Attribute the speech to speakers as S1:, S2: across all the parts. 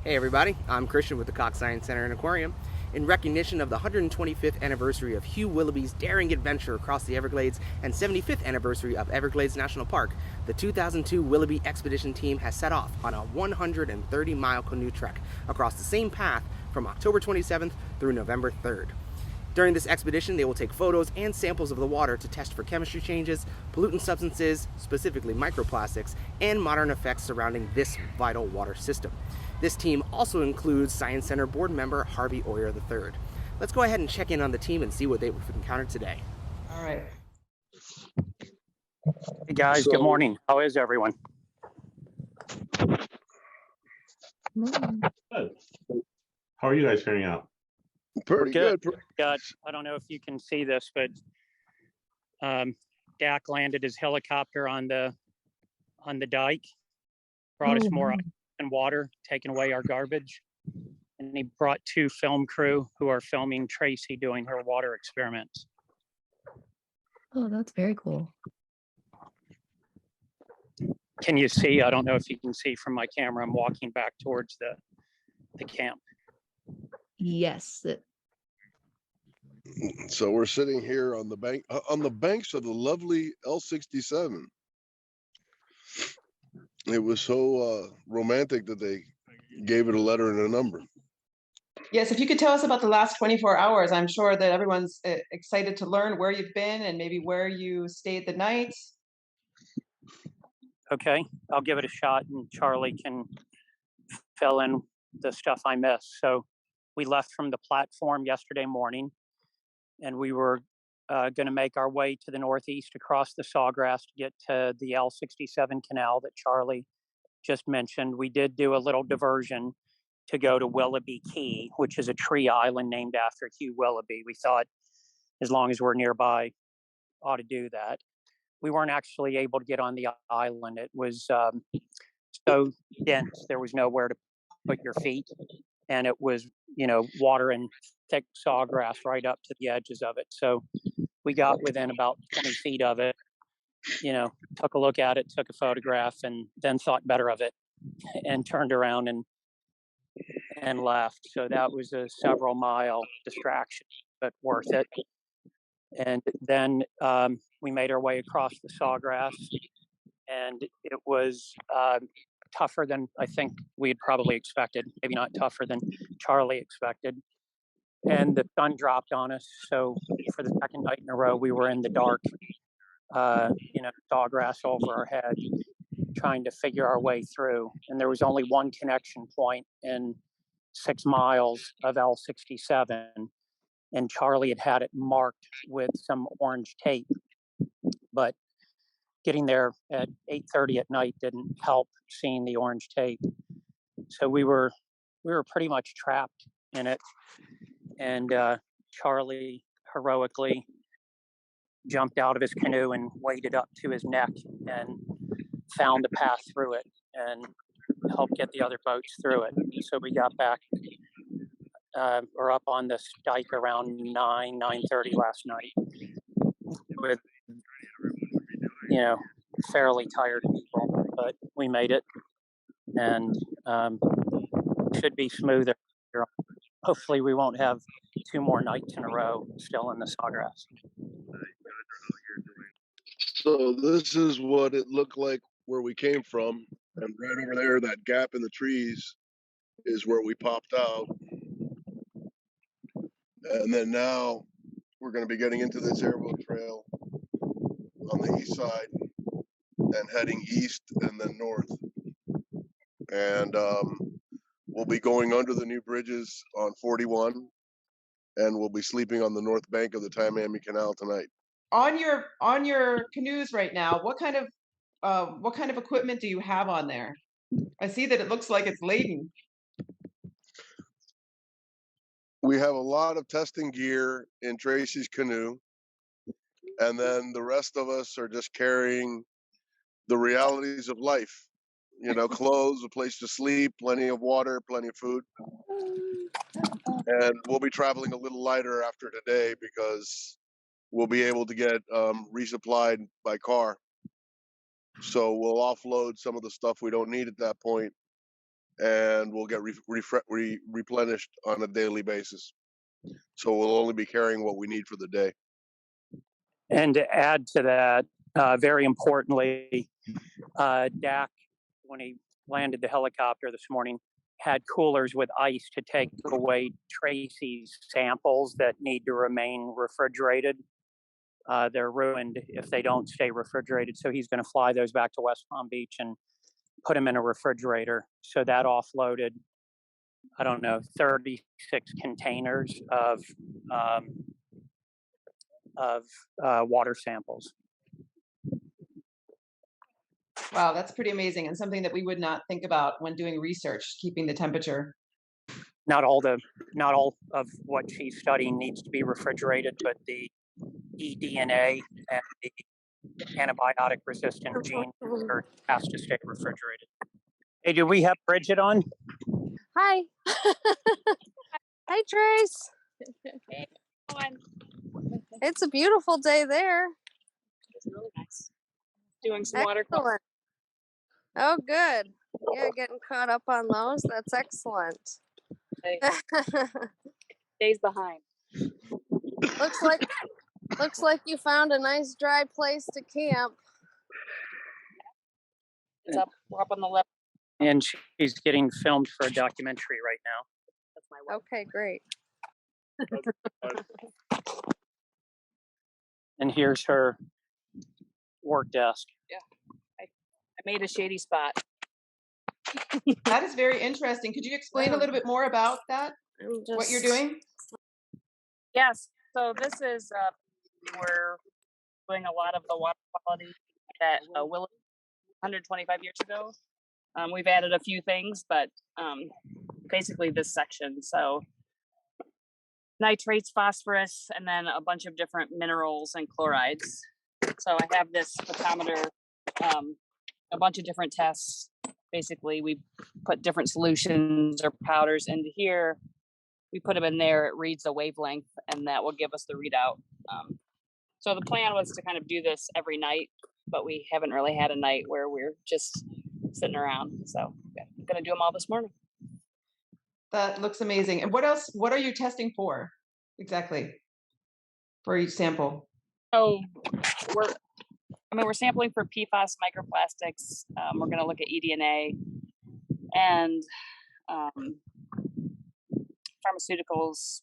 S1: Hey everybody, I'm Christian with the Cox Science Center and Aquarium. In recognition of the 125th anniversary of Hugh Willoughby's daring adventure across the Everglades and 75th anniversary of Everglades National Park, the 2002 Willoughby Expedition Team has set off on a 130-mile canoe trek across the same path from October 27th through November 3rd. During this expedition, they will take photos and samples of the water to test for chemistry changes, pollutant substances, specifically microplastics, and modern effects surrounding this vital water system. This team also includes Science Center board member Harvey Oyer III. Let's go ahead and check in on the team and see what they've encountered today.
S2: All right.
S3: Hey guys, good morning. How is everyone?
S4: Good. How are you guys faring out?
S3: Pretty good. I don't know if you can see this, but Dak landed his helicopter on the dike, brought us more and water, taking away our garbage. And he brought 2 film crew who are filming Tracy doing her water experiments.
S2: Oh, that's very cool.
S3: Can you see? I don't know if you can see from my camera. I'm walking back towards the camp.
S2: Yes.
S5: So we're sitting here on the banks of the lovely L67. It was so romantic that they gave it a letter and a number.
S6: Yes, if you could tell us about the last 24 hours, I'm sure that everyone's excited to learn where you've been and maybe where you stayed the night.
S3: Okay, I'll give it a shot and Charlie can fill in the stuff I missed. So we left from the platform yesterday morning and we were going to make our way to the northeast across the Sawgrass to get to the L67 canal that Charlie just mentioned. We did do a little diversion to go to Willoughby Key, which is a tree island named after Hugh Willoughby. We thought as long as we're nearby, ought to do that. We weren't actually able to get on the island. It was so dense, there was nowhere to put your feet. And it was, water and thick sawgrass right up to the edges of it. So we got within about 20 feet of it, took a look at it, took a photograph, and then thought better of it and turned around and left. So that was a several mile distraction, but worth it. And then we made our way across the Sawgrass, and it was tougher than I think we had probably expected, maybe not tougher than Charlie expected. And the sun dropped on us. So for the second night in a row, we were in the dark, sawgrass over our head, trying to figure our way through. And there was only one connection point in 6 miles of L67. And Charlie had it marked with some orange tape. But getting there at 8:30 at night didn't help seeing the orange tape. So we were pretty much trapped in it. And Charlie heroically jumped out of his canoe and waded up to his neck and found a path through it and helped get the other boats through it. So we got back or up on this dike around 9:30 last night with, fairly tired people, but we made it and should be smoother. Hopefully we won't have 2 more nights in a row still in the sawgrass.
S5: So this is what it looked like where we came from. And right over there, that gap in the trees is where we popped out. And then now we're going to be getting into this airboat trail on the east side and heading east and then north. And we'll be going under the new bridges on 41, and we'll be sleeping on the north bank of the Tamiami Canal tonight.
S6: On your canoes right now, what kind of equipment do you have on there? I see that it looks like it's laden.
S5: We have a lot of testing gear in Tracy's canoe, and then the rest of us are just carrying the realities of life. clothes, a place to sleep, plenty of water, plenty of food. And we'll be traveling a little lighter after today because we'll be able to get resupplied by car. So we'll offload some of the stuff we don't need at that point, and we'll get replenished on a daily basis. So we'll only be carrying what we need for the day.
S3: And to add to that, very importantly, Dak, when he landed the helicopter this morning, had coolers with ice to take away Tracy's samples that need to remain refrigerated. They're ruined if they don't stay refrigerated. So he's going to fly those back to West Palm Beach and put them in a refrigerator. So that offloaded, 36 containers of water samples.
S6: Wow, that's pretty amazing, and something that we would not think about when doing research, keeping the temperature.
S3: Not all of what she's studying needs to be refrigerated, but the eDNA and the antibiotic resistant genes has to stay refrigerated. Hey, do we have Bridget on?
S7: Hi. Hi, Trace.
S8: Hey,
S7: It's a beautiful day there.
S8: it's really nice. Doing some watercolor.
S7: Excellent. Oh, good. Yeah, getting caught up on those. That's excellent.
S8: Days behind.
S7: Looks like you found a nice dry place to camp.
S8: It's up. We're up on the left.
S3: And she's getting filmed for a documentary right now.
S8: That's my wife.
S7: Okay, great.
S3: And here's her work desk.
S8: I made a shady spot.
S6: That is very interesting. Could you explain a little bit more about that? What you're doing?
S8: Yes. So this is we're doing a lot of the water quality at Willoughby 125 years ago. We've added a few things, but basically this section. So nitrates, phosphorus, and then a bunch of different minerals and chlorides. So I have this photometer, a bunch of different tests. Basically, we put different solutions or powders into here. We put them in there, it reads a wavelength, and that will give us the readout. So the plan was to kind of do this every night, but we haven't really had a night where we're just sitting around. So I'm going to do them all this morning.
S6: That looks amazing. And what else? What are you testing exactly for each sample?
S8: So we're sampling for PFAS, microplastics. We're going to look at eDNA and pharmaceuticals,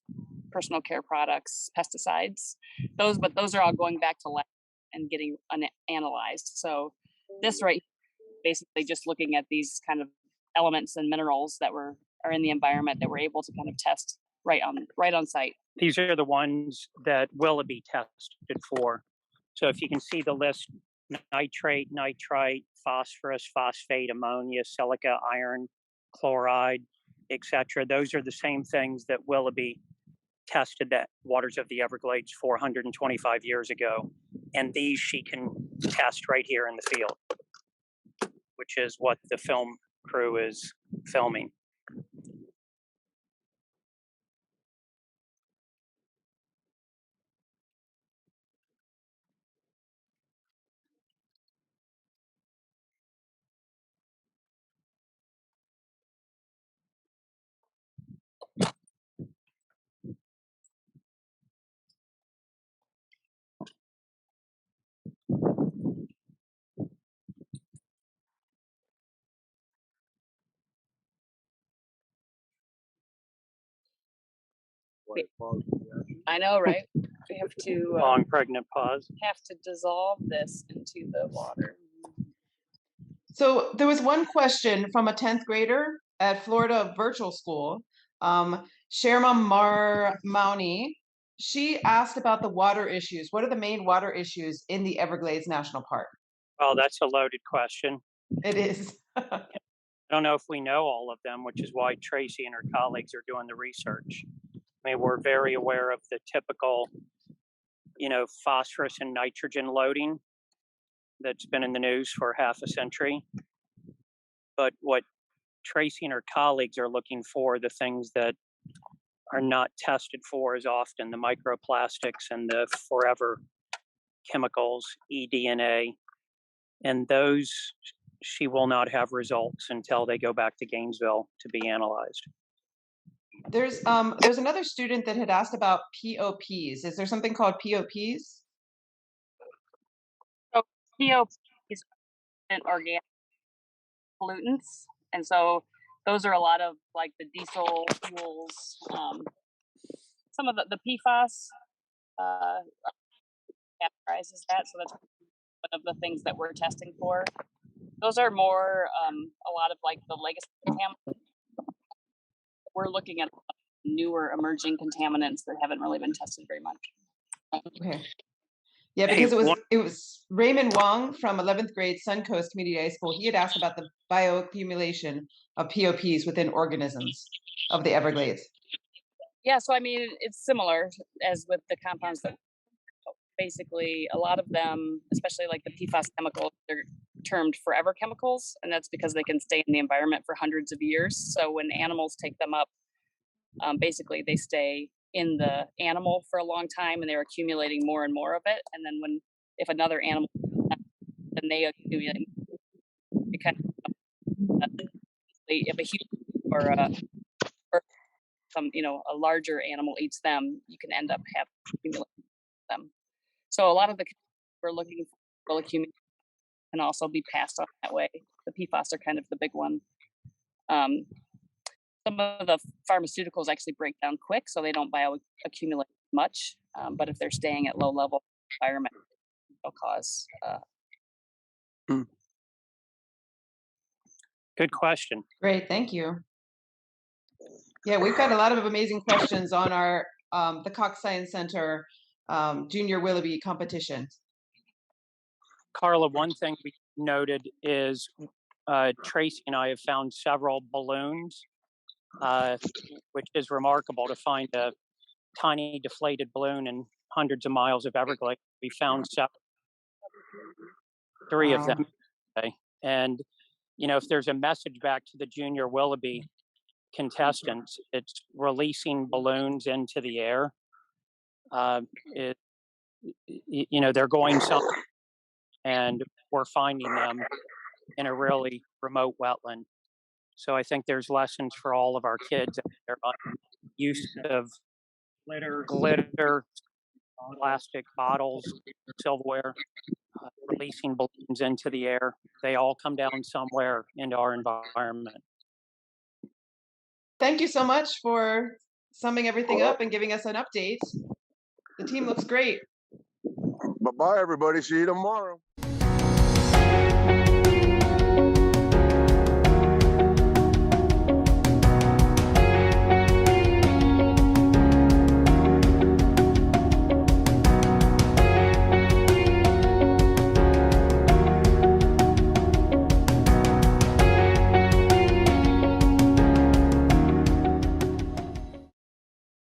S8: personal care products, pesticides. But those are all going back to lab and getting analyzed. So this right here, basically just looking at these kind of elements and minerals that are in the environment that we're able to kind of test right on site.
S3: These are the ones that Willoughby tested for. So if you can see the list: nitrate, nitrite, phosphorus, phosphate, ammonia, silica, iron, chloride, etc. Those are the same things that Willoughby tested the waters of the Everglades 425 years ago. And these she can test right here in the field, which is what the film crew is filming.
S8: I know, right? We have to
S3: Long pregnant pause.
S8: dissolve this into the water.
S6: So there was one question from a 10th grader at Florida Virtual School, Sharma Marmouni. She asked about the water issues. What are the main water issues in the Everglades National Park?
S3: Oh, that's a loaded question.
S6: It is.
S3: I don't know if we know all of them, which is why Tracy and her colleagues are doing the research. I mean, we're very aware of the typical, phosphorus and nitrogen loading that's been in the news for half a century. but what Tracy and her colleagues are looking for, the things that are not tested for as often, the microplastics and the forever chemicals, eDNA, and those she will not have results until they go back to Gainesville to be analyzed.
S6: There's another student that had asked about POPs. Is there something called POPs?
S8: So POPs are organic pollutants, and so those are a lot of like the diesel fuels, some of the PFAS categorizes that. So that's one of the things that we're testing for. Those are more a lot of like the legacy contaminants. We're looking at newer emerging contaminants that haven't really been tested very much.
S6: Okay. Yeah, because it was Raymond Wong from 11th grade Suncoast Community High School. He had asked about the bioaccumulation of POPs within organisms of the Everglades.
S8: Yeah, so I mean, it's similar as with the compounds that basically a lot of them, especially like the PFAS chemicals, they're termed forever chemicals, and that's because they can stay in the environment for hundreds of years. So when animals take them up, basically they stay in the animal for a long time, and they're accumulating more and more of it. And then if another animal, then they accumulate. Because if a human or some a larger animal eats them, you can end up having accumulating them. So a lot of the we're looking for will accumulate and also be passed on that way. The PFAS are kind of the big one. Some of the pharmaceuticals actually break down quick, so they don't bioaccumulate much. But if they're staying at low level environment, they'll cause.
S3: Good question.
S6: Great, thank you. Yeah, we've got a lot of amazing questions on our the Cox Science Center Junior Willoughby competition.
S3: Carla, one thing we noted is Tracy and I have found several balloons, which is remarkable to find a tiny deflated balloon in hundreds of miles of Everglades. We found three of them today. And, if there's a message back to the Junior Willoughby contestants, it's releasing balloons into the air. They're going somewhere, and we're finding them in a really remote wetland. So I think there's lessons for all of our kids out there on use of glitter, plastic bottles, silverware, releasing balloons into the air. They all come down somewhere into our environment.
S6: Thank you so much for summing everything up and giving us an update. The team looks great.
S5: Bye-bye, everybody. See you tomorrow.